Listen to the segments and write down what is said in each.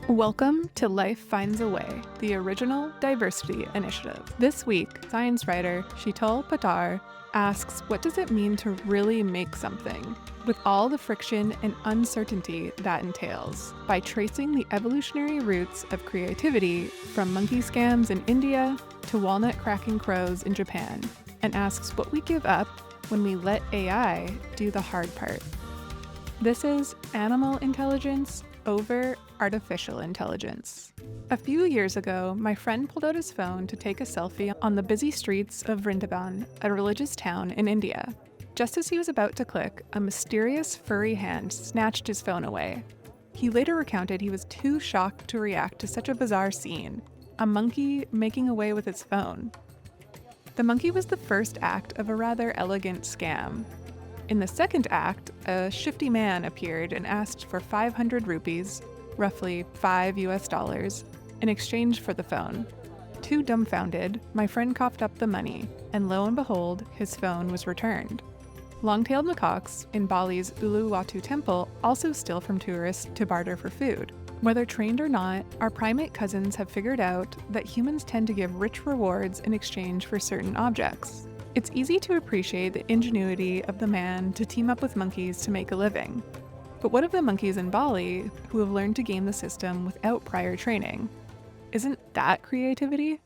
Welcome to Life Finds a Way, the original diversity initiative. This week, science writer Sheetal Potdar asks, what does it mean to really make something, with all the friction and uncertainty that entails, by tracing the evolutionary roots of creativity from monkey scams in India to walnut cracking crows in Japan, and asks what we give up when we let AI do the hard part. This is Animal Intelligence over Artificial Intelligence. A few years ago, my friend pulled out his phone to take a selfie on the busy streets of Vrindavan, a religious town in India. Just as he was about to click, a mysterious furry hand snatched his phone away. He later recounted he was too shocked to react to such a bizarre scene, a monkey making away with its phone. The monkey was the first act of a rather elegant scam. In the second act, a shifty man appeared and asked for 500 rupees, roughly $5, in exchange for the phone. Too dumbfounded, my friend coughed up the money, and lo and behold, his phone was returned. Long-tailed macaques in Bali's Uluwatu temple also steal from tourists to barter for food. Whether trained or not, our primate cousins have figured out that humans tend to give rich rewards in exchange for certain objects. It's easy to appreciate the ingenuity of the man to team up with monkeys to make a living. But what of the monkeys in Bali who have learned to game the system without prior training? Isn't that creativity?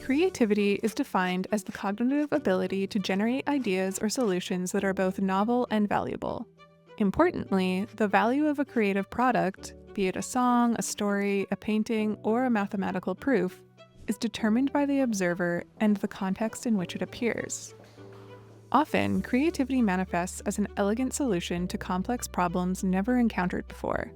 Creativity is defined as the cognitive ability to generate ideas or solutions that are both novel and valuable. Importantly, the value of a creative product, be it a song, a story, a painting, or a mathematical proof, is determined by the observer and the context in which it appears. Often, creativity manifests as an elegant solution to complex problems never encountered before.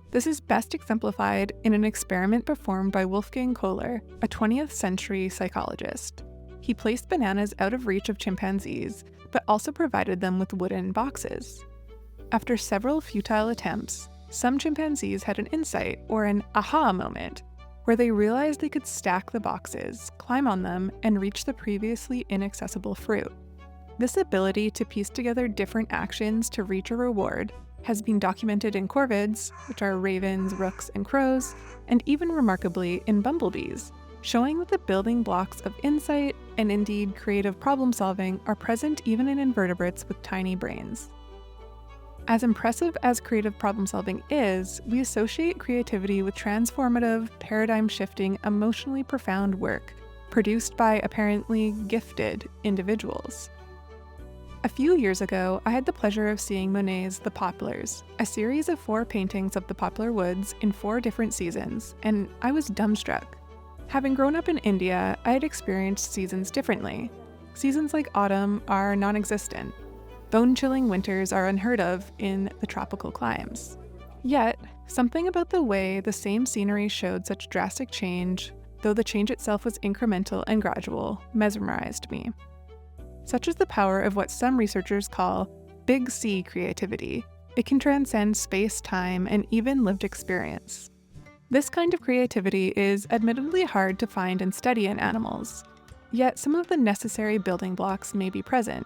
This is best exemplified in an experiment performed by Wolfgang Kohler, a 20th century psychologist. He placed bananas out of reach of chimpanzees, but also provided them with wooden boxes. After several futile attempts, some chimpanzees had an insight or an aha moment, where they realized they could stack the boxes, climb on them, and reach the previously inaccessible fruit. This ability to piece together different actions to reach a reward has been documented in corvids, which are ravens, rooks, and crows, and even remarkably in bumblebees, showing that the building blocks of insight and indeed creative problem-solving are present even in invertebrates with tiny brains. As impressive as creative problem-solving is, we associate creativity with transformative, paradigm-shifting, emotionally profound work produced by apparently gifted individuals. A few years ago, I had the pleasure of seeing Monet's The Poplars, a series of 4 paintings of the poplar woods in 4 different seasons, and I was dumbstruck. Having grown up in India, I had experienced seasons differently. Seasons like autumn are non-existent. Bone-chilling winters are unheard of in the tropical climes. Yet, something about the way the same scenery showed such drastic change, though the change itself was incremental and gradual, mesmerized me. Such is the power of what some researchers call Big C creativity. It can transcend space, time, and even lived experience. This kind of creativity is admittedly hard to find and study in animals, yet some of the necessary building blocks may be present.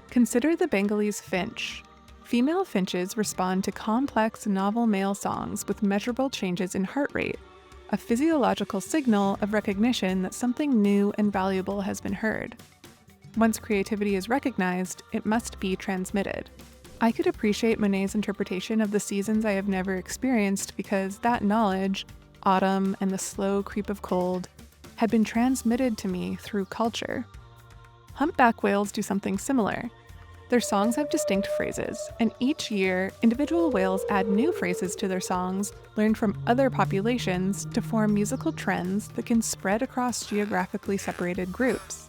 Consider the Bengalese finch. Female finches respond to complex, novel male songs with measurable changes in heart rate, a physiological signal of recognition that something new and valuable has been heard. Once creativity is recognized, it must be transmitted. I could appreciate Monet's interpretation of the seasons I have never experienced because that knowledge, autumn and the slow creep of cold, had been transmitted to me through culture. Humpback whales do something similar. Their songs have distinct phrases, and each year, individual whales add new phrases to their songs, learned from other populations, to form musical trends that can spread across geographically separated groups.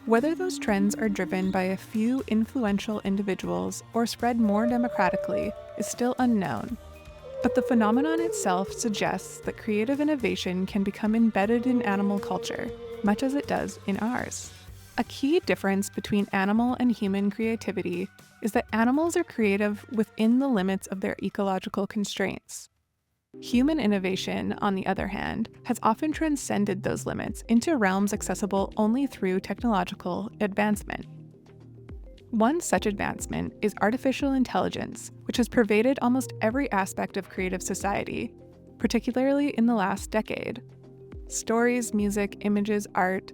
Whether those trends are driven by a few influential individuals or spread more democratically is still unknown, but the phenomenon itself suggests that creative innovation can become embedded in animal culture, much as it does in ours. A key difference between animal and human creativity is that animals are creative within the limits of their ecological constraints. Human innovation, on the other hand, has often transcended those limits into realms accessible only through technological advancement. One such advancement is artificial intelligence, which has pervaded almost every aspect of creative society, particularly in the last decade. Stories, music, images, art.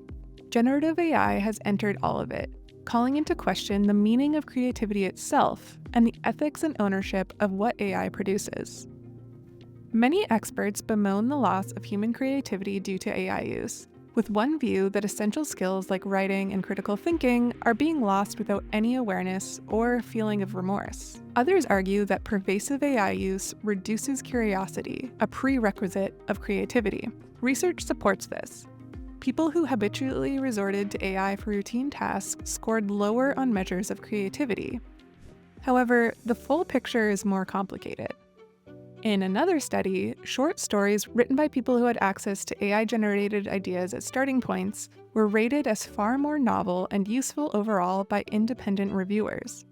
Generative AI has entered all of it, calling into question the meaning of creativity itself and the ethics and ownership of what AI produces. Many experts bemoan the loss of human creativity due to AI use, with one view that essential skills like writing and critical thinking are being lost without any awareness or feeling of remorse. Others argue that pervasive AI use reduces curiosity, a prerequisite of creativity. Research supports this. People who habitually resorted to AI for routine tasks scored lower on measures of creativity. However, the full picture is more complicated. In another study, short stories written by people who had access to AI-generated ideas as starting points were rated as far more novel and useful overall by independent reviewers,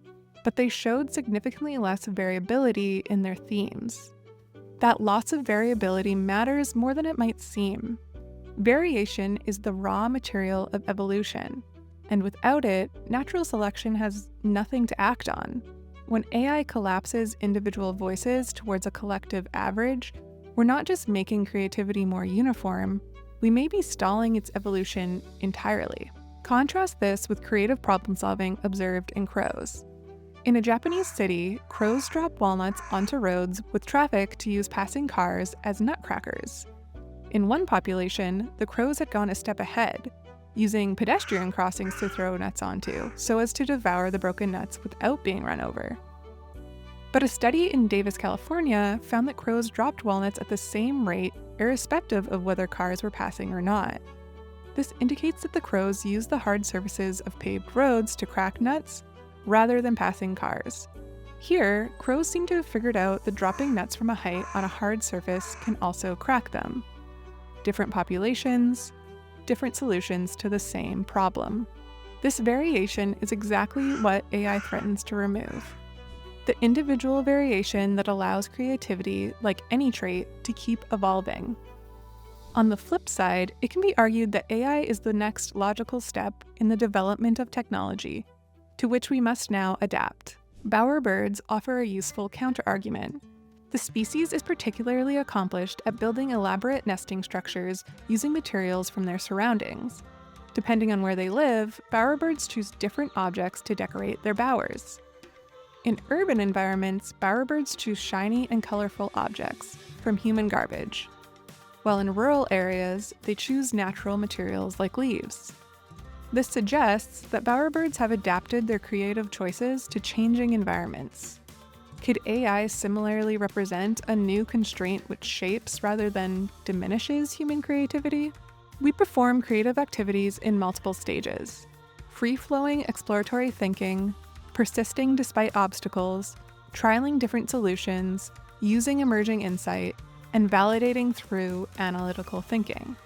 but they showed significantly less variability in their themes. That loss of variability matters more than it might seem. Variation is the raw material of evolution, and without it, natural selection has nothing to act on. When AI collapses individual voices towards a collective average, we're not just making creativity more uniform, we may be stalling its evolution entirely. Contrast this with creative problem-solving observed in crows. In a Japanese city, crows drop walnuts onto roads with traffic to use passing cars as nutcrackers. In one population, the crows had gone a step ahead, using pedestrian crossings to throw nuts onto, so as to devour the broken nuts without being run over. But a study in Davis, California found that crows dropped walnuts at the same rate, irrespective of whether cars were passing or not. This indicates that the crows use the hard surfaces of paved roads to crack nuts, rather than passing cars. Here, crows seem to have figured out that dropping nuts from a height on a hard surface can also crack them. Different populations, different solutions to the same problem. This variation is exactly what AI threatens to remove. The individual variation that allows creativity, like any trait, to keep evolving. On the flip side, it can be argued that AI is the next logical step in the development of technology, to which we must now adapt. Bowerbirds offer a useful counterargument. The species is particularly accomplished at building elaborate nesting structures using materials from their surroundings. Depending on where they live, bowerbirds choose different objects to decorate their bowers. In urban environments, bowerbirds choose shiny and colorful objects from human garbage, while in rural areas, they choose natural materials like leaves. This suggests that bowerbirds have adapted their creative choices to changing environments. Could AI similarly represent a new constraint which shapes rather than diminishes human creativity? We perform creative activities in multiple stages: free-flowing exploratory thinking, persisting despite obstacles, trialing different solutions, using emerging insight, and validating through analytical thinking.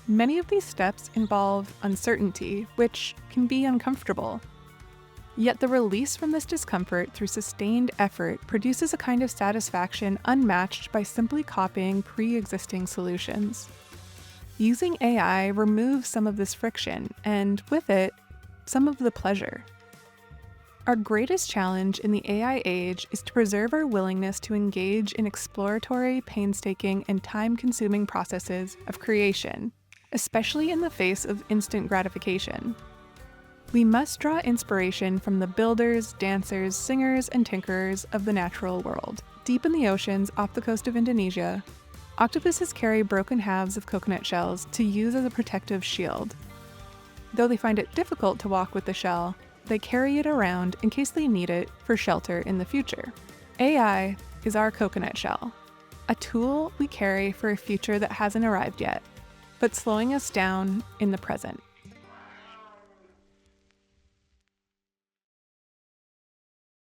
Many of these steps involve uncertainty, which can be uncomfortable. Yet the release from this discomfort through sustained effort produces a kind of satisfaction unmatched by simply copying pre-existing solutions. Using AI removes some of this friction, and with it, some of the pleasure. Our greatest challenge in the AI age is to preserve our willingness to engage in exploratory, painstaking, and time-consuming processes of creation, especially in the face of instant gratification. We must draw inspiration from the builders, dancers, singers, and tinkerers of the natural world. Deep in the oceans off the coast of Indonesia, octopuses carry broken halves of coconut shells to use as a protective shield. Though they find it difficult to walk with the shell, they carry it around in case they need it for shelter in the future. AI is our coconut shell, a tool we carry for a future that hasn't arrived yet, but slowing us down in the present.